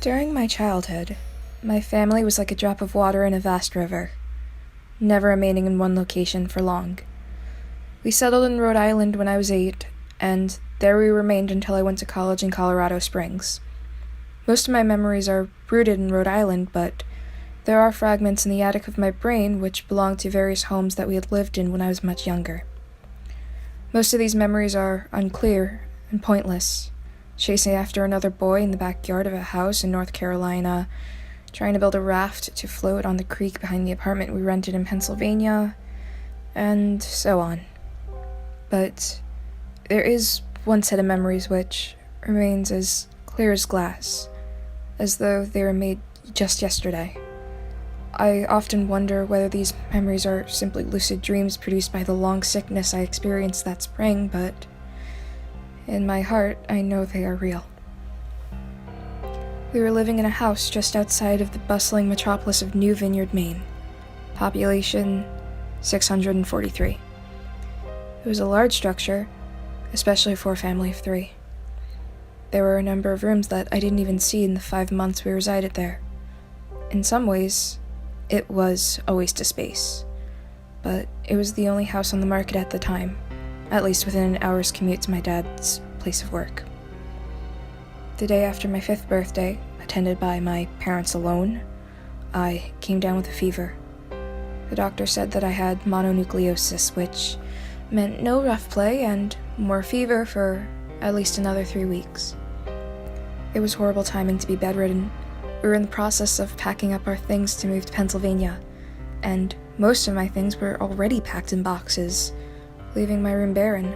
During my childhood, my family was like a drop of water in a vast river, never remaining in one location for long. We settled in Rhode Island when I was 8, and there we remained until I went to college in Colorado Springs. Most of my memories are rooted in Rhode Island, but there are fragments in the attic of my brain which belong to various homes that we had lived in when I was much younger. Most of these memories are unclear and pointless. Chasing after another boy in the backyard of a house in North Carolina, trying to build a raft to float on the creek behind the apartment we rented in Pennsylvania, and so on. But there is one set of memories which remains as clear as glass, as though they were made just yesterday. I often wonder whether these memories are simply lucid dreams produced by the long sickness I experienced that spring, but in my heart, I know they are real. We were living in a house just outside of the bustling metropolis of New Vineyard, Maine. Population 643. It was a large structure, especially for a family of 3. There were a number of rooms that I didn't even see in the 5 months we resided there. In some ways, it was a waste of space, but it was the only house on the market at the time, at least within an hour's commute to my dad's place of work. The day after my 5th birthday, attended by my parents alone, I came down with a fever. The doctor said that I had mononucleosis, which meant no rough play and more fever for at least another 3 weeks. It was horrible timing to be bedridden. We were in the process of packing up our things to move to Pennsylvania, and most of my things were already packed in boxes, leaving my room barren.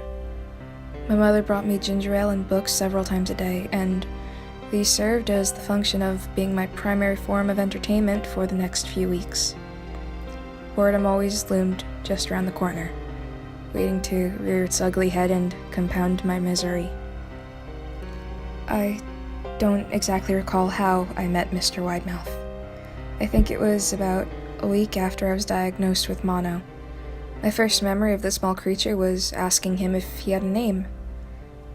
My mother brought me ginger ale and books several times a day, and these served as the function of being my primary form of entertainment for the next few weeks. Boredom always loomed just around the corner, waiting to rear its ugly head and compound my misery. I don't exactly recall how I met Mr. Widemouth. I think it was about a week after I was diagnosed with mono. My first memory of the small creature was asking him if he had a name.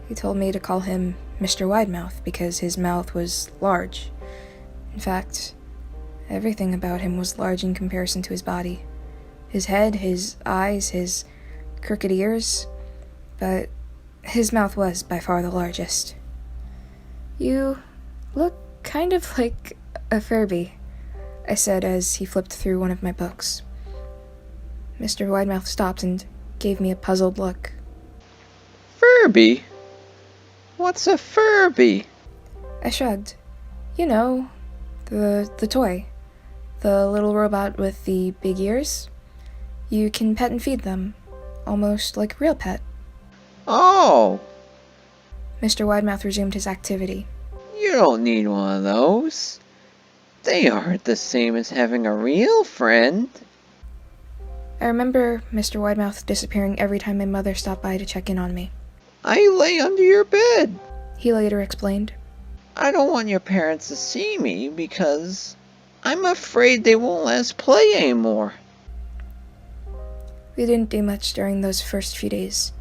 He told me to call him Mr. Widemouth because his mouth was large. In fact, everything about him was large in comparison to his body. His head, his eyes, his crooked ears, but his mouth was by far the largest. "You look kind of like a Furby," I said as he flipped through one of my books. Mr. Widemouth stopped and gave me a puzzled look. "Furby? What's a Furby?" I shrugged. "You know, the toy. The little robot with the big ears. You can pet and feed them, almost like a real pet." "Oh, Mr. Widemouth resumed his activity. you don't need one of those. They aren't the same as having a real friend." I remember Mr. Widemouth disappearing every time my mother stopped by to check in on me. "I lay under your bed. He later explained. I don't want your parents to see me because I'm afraid they won't let us play anymore." We didn't do much during those first few days.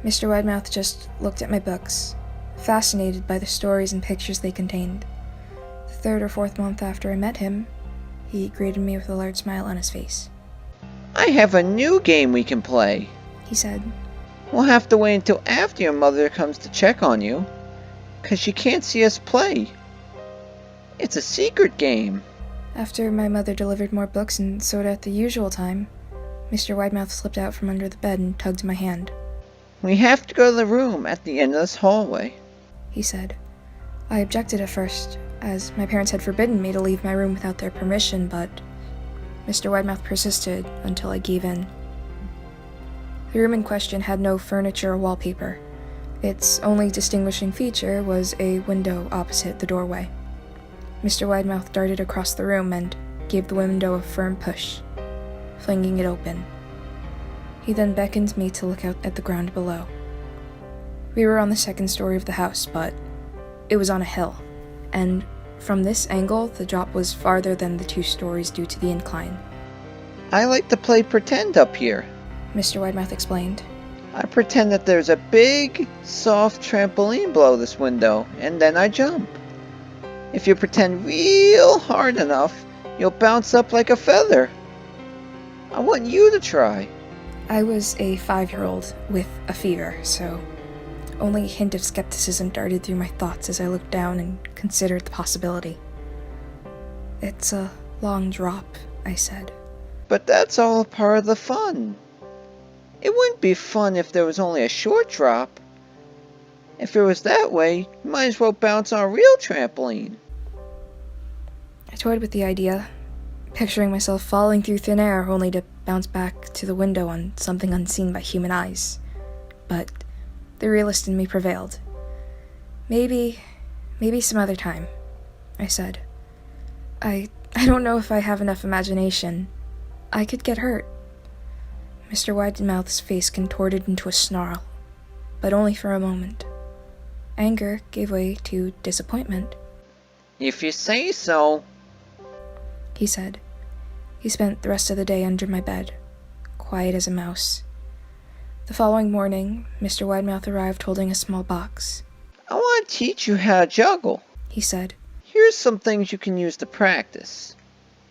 Mr. Widemouth just looked at my books, fascinated by the stories and pictures they contained. The 3rd or 4th month after I met him, he greeted me with a large smile on his face. "I have a new game we can play," He said. "We'll have to wait until after your mother comes to check on you, 'cause she can't see us play. It's a secret game." After my mother delivered more books and soda at the usual time, Mr. Widemouth slipped out from under the bed and tugged my hand. "We have to go to the room at the end of this hallway," He said. I objected at first, as my parents had forbidden me to leave my room without their permission, but Mr. Widemouth persisted until I gave in. The room in question had no furniture or wallpaper. Its only distinguishing feature was a window opposite the doorway. Mr. Widemouth darted across the room and gave the window a firm push, flinging it open. He then beckoned me to look out at the ground below. We were on the 2nd story of the house, but it was on a hill, and from this angle, the drop was farther than the 2 stories due to the incline. "I like to play pretend up here," Mr. Widemouth explained. "I pretend that there's a big, soft trampoline below this window, and then I jump. If you pretend real hard enough, you'll bounce up like a feather. I want you to try. I was a 5-year-old with a fever, so only a hint of skepticism darted through my thoughts as I looked down and considered the possibility. "It's a long drop," I said. But that's all a part of the fun. It wouldn't be fun if there was only a short drop. If it was that way, you might as well bounce on a real trampoline. I toyed with the idea, picturing myself falling through thin air only to bounce back to the window on something unseen by human eyes. But the realist in me prevailed. Maybe some other time," I said. I don't know if I have enough imagination. I could get hurt." Mr. Widemouth's face contorted into a snarl, but only for a moment. Anger gave way to disappointment. If you say so, he said. He spent the rest of the day under my bed, quiet as a mouse. The following morning, Mr. Widemouth arrived holding a small box. "I want to teach you how to juggle," he said. "Here's some things you can use to practice,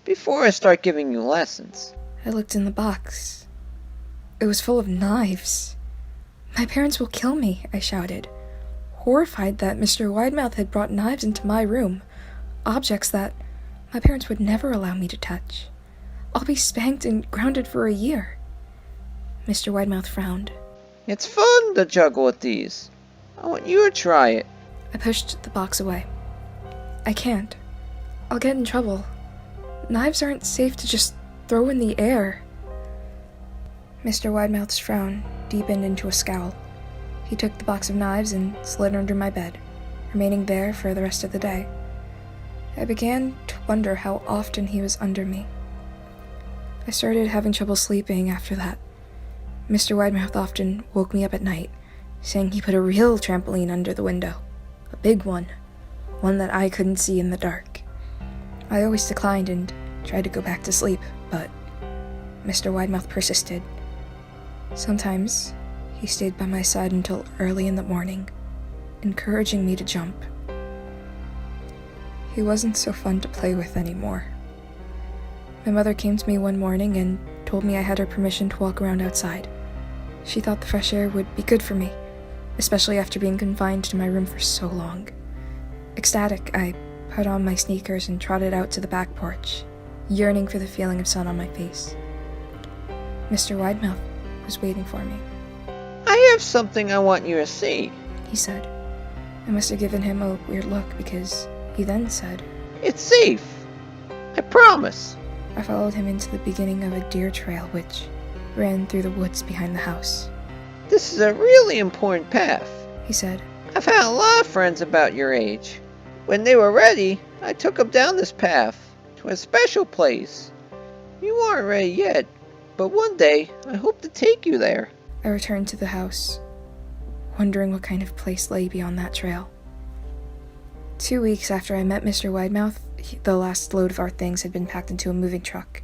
before I start giving you lessons." I looked in the box. It was full of knives. "My parents will kill me," I shouted, horrified that Mr. Widemouth had brought knives into my room, objects that my parents would never allow me to touch. "I'll be spanked and grounded for a year." Mr. Widemouth frowned. "It's fun to juggle with these. I want you to try it." I pushed the box away. "I can't. I'll get in trouble. Knives aren't safe to just throw in the air." Mr. Widemouth's frown deepened into a scowl. He took the box of knives and slid under my bed, remaining there for the rest of the day. I began to wonder how often he was under me. I started having trouble sleeping after that. Mr. Widemouth often woke me up at night, saying he put a real trampoline under the window. A big one that I couldn't see in the dark. I always declined and tried to go back to sleep, but Mr. Widemouth persisted. Sometimes he stayed by my side until early in the morning, encouraging me to jump. He wasn't so fun to play with anymore. My mother came to me one morning and told me I had her permission to walk around outside. She thought the fresh air would be good for me, especially after being confined to my room for so long. Ecstatic, I put on my sneakers and trotted out to the back porch, yearning for the feeling of sun on my face. Mr. Widemouth was waiting for me. "I have something I want you to see," he said. I must have given him a weird look because he then said, "It's safe. I promise." I followed him into the beginning of a deer trail which ran through the woods behind the house. "This is a really important path," he said. "I've had a lot of friends about your age. When they were ready, I took them down this path to a special place. You aren't ready yet, but one day I hope to take you there." I returned to the house, wondering what kind of place lay beyond that trail. 2 weeks after I met Mr. Widemouth, the last load of our things had been packed into a moving truck.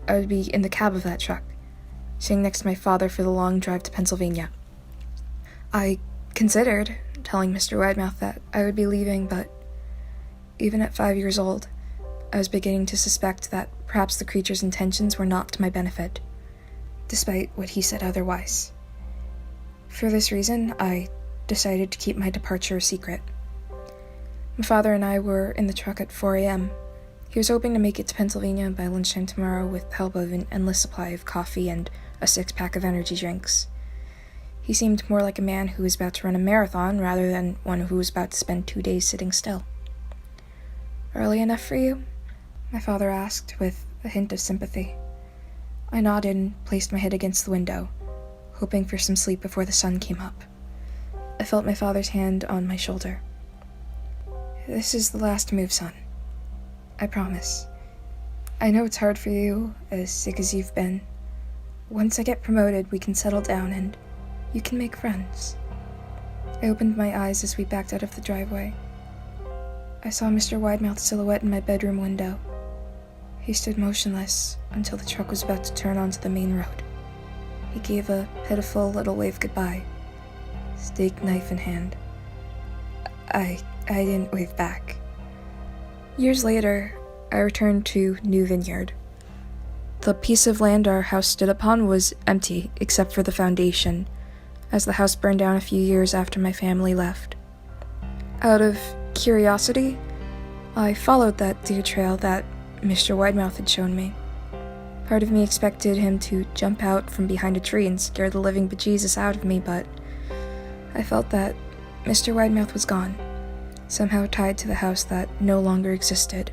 I would be in the cab of that truck, sitting next to my father for the long drive to Pennsylvania. I considered telling Mr. Widemouth that I would be leaving, but even at 5 years old, I was beginning to suspect that perhaps the creature's intentions were not to my benefit, despite what he said otherwise. For this reason, I decided to keep my departure a secret. My father and I were in the truck at 4 a.m. He was hoping to make it to Pennsylvania by lunchtime tomorrow with the help of an endless supply of coffee and a 6-pack of energy drinks. He seemed more like a man who was about to run a marathon rather than one who was about to spend 2 days sitting still. "Early enough for you?" my father asked with a hint of sympathy. I nodded and placed my head against the window, hoping for some sleep before the sun came up. I felt my father's hand on my shoulder. "This is the last move, son. I promise. I know it's hard for you, as sick as you've been. Once I get promoted, we can settle down and you can make friends." I opened my eyes as we backed out of the driveway. I saw Mr. Widemouth's silhouette in my bedroom window. He stood motionless until the truck was about to turn onto the main road. He gave a pitiful little wave goodbye, steak knife in hand. I didn't wave back. Years later, I returned to New Vineyard. The piece of land our house stood upon was empty except for the foundation, as the house burned down a few years after my family left. Out of curiosity, I followed that deer trail that Mr. Widemouth had shown me. Part of me expected him to jump out from behind a tree and scare the living bejesus out of me, but I felt that Mr. Widemouth was gone, somehow tied to the house that no longer existed.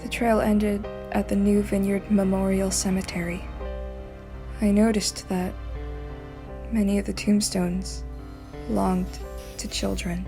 The trail ended at the New Vineyard Memorial Cemetery. I noticed that many of the tombstones belonged to children.